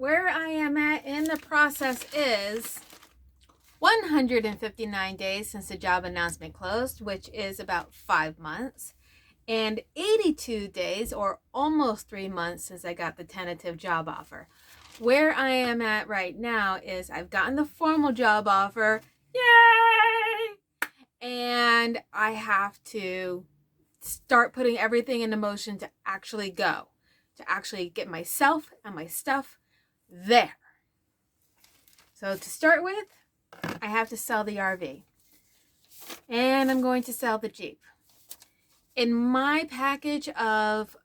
where I am at in the process is 159 days since the job announcement closed, which is about 5 months, and 82 days, or almost 3 months, since I got the tentative job offer. Where I am at right now is I've gotten the formal job offer. Yay! And I have to start putting everything into motion to actually go, to actually get myself and my stuff there. So to start with, I have to sell the RV. And I'm going to sell the Jeep. In my package of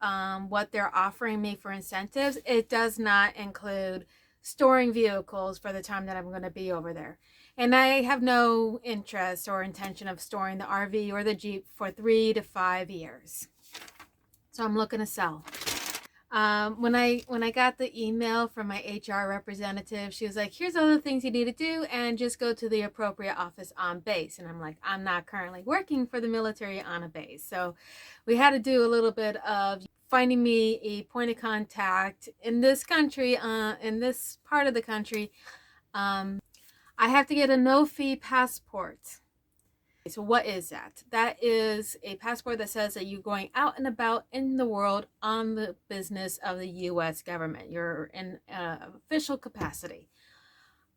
what they're offering me for incentives, it does not include storing vehicles for the time that I'm going to be over there. And I have no interest or intention of storing the RV or the Jeep for 3 to 5 years. So I'm looking to sell. When I got the email from my HR representative, she was like, here's all the things you need to do and just go to the appropriate office on base. And I'm like, I'm not currently working for the military on a base. So we had to do a little bit of finding me a point of contact in this country, in this part of the country. I have to get a no-fee passport. So what is that? That is a passport that says that you're going out and about in the world on the business of the U.S. government. You're in official capacity.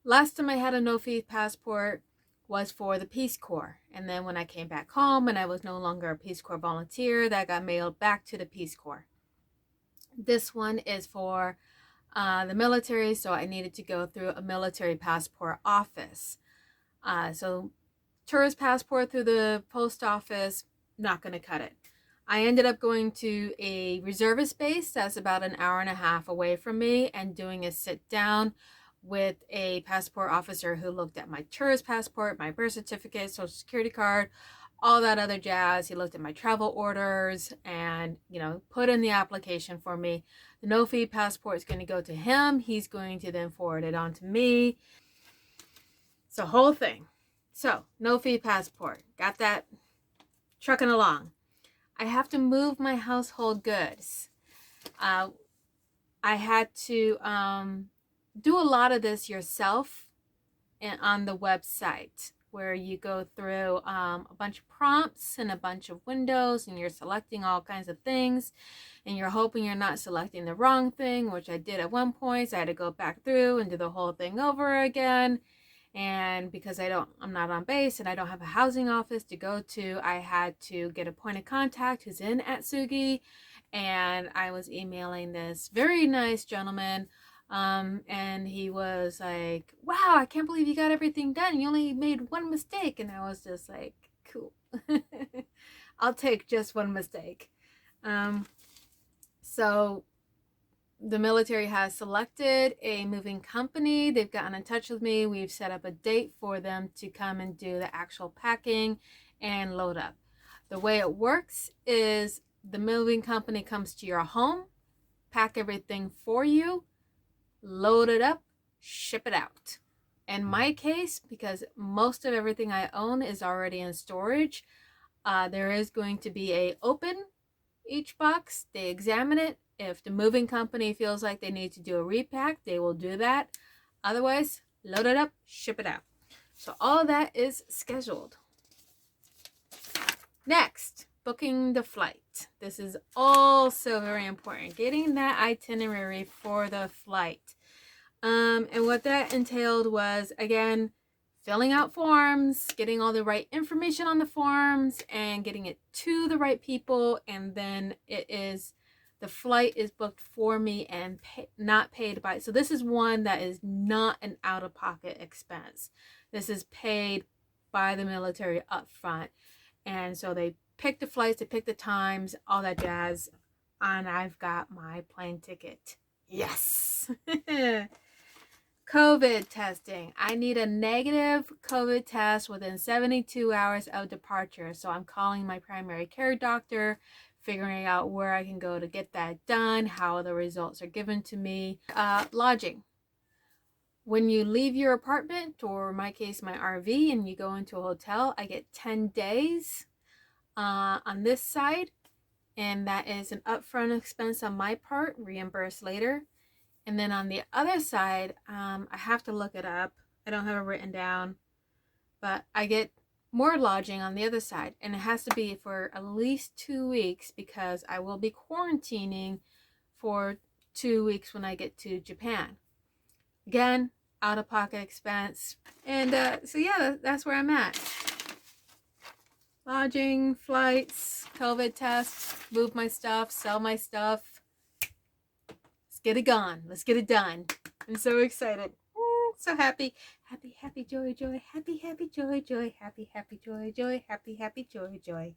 Last time I had a no-fee passport was for the Peace Corps. And then when I came back home and I was no longer a Peace Corps volunteer, that got mailed back to the Peace Corps. This one is for the military, so I needed to go through a military passport office. So tourist passport through the post office, not going to cut it. I ended up going to a reservist base that's about an hour and a half away from me and doing a sit down with a passport officer who looked at my tourist passport, my birth certificate, social security card, all that other jazz. He looked at my travel orders and, put in the application for me. The no-fee passport is going to go to him. He's going to then forward it on to me. It's a whole thing. So, no-fee passport. Got that trucking along. I have to move my household goods. I had to do a lot of this yourself on the website, where you go through a bunch of prompts and a bunch of windows, and you're selecting all kinds of things, and you're hoping you're not selecting the wrong thing, which I did at one point. So I had to go back through and do the whole thing over again. And because I'm not on base and I don't have a housing office to go to, I had to get a point of contact who's in Atsugi. And I was emailing this very nice gentleman. And he was like, wow, I can't believe you got everything done. You only made one mistake. And I was just like, cool. I'll take just one mistake. So the military has selected a moving company. They've gotten in touch with me. We've set up a date for them to come and do the actual packing and load up. The way it works is the moving company comes to your home, pack everything for you, load it up, ship it out. In my case, because most of everything I own is already in storage, there is going to be a open each box. They examine it. If the moving company feels like they need to do a repack, they will do that. Otherwise, load it up, ship it out. So all of that is scheduled. Next, booking the flight. This is also very important. Getting that itinerary for the flight. And what that entailed was, again, filling out forms, getting all the right information on the forms, and getting it to the right people. And then the flight is booked for me and not paid by. So this is one that is not an out-of-pocket expense. This is paid by the military up front. And so they pick the flights, they pick the times, all that jazz. And I've got my plane ticket. Yes. COVID testing. I need a negative COVID test within 72 hours of departure. So I'm calling my primary care doctor, figuring out where I can go to get that done, how the results are given to me. Lodging. When you leave your apartment, or in my case, my RV, and you go into a hotel, I get 10 days on this side. And that is an upfront expense on my part, reimbursed later. And then on the other side, I have to look it up. I don't have it written down, but I get more lodging on the other side, and it has to be for at least 2 weeks because I will be quarantining for 2 weeks when I get to Japan. Again, out of pocket expense. And so yeah, that's where I'm at. Lodging, flights, COVID tests, move my stuff, sell my stuff. Let's get it gone. Let's get it done. I'm so excited. So happy. Happy, happy, joy, joy. Happy, happy, joy, joy. Happy, happy, joy, joy. Happy, happy, joy, joy.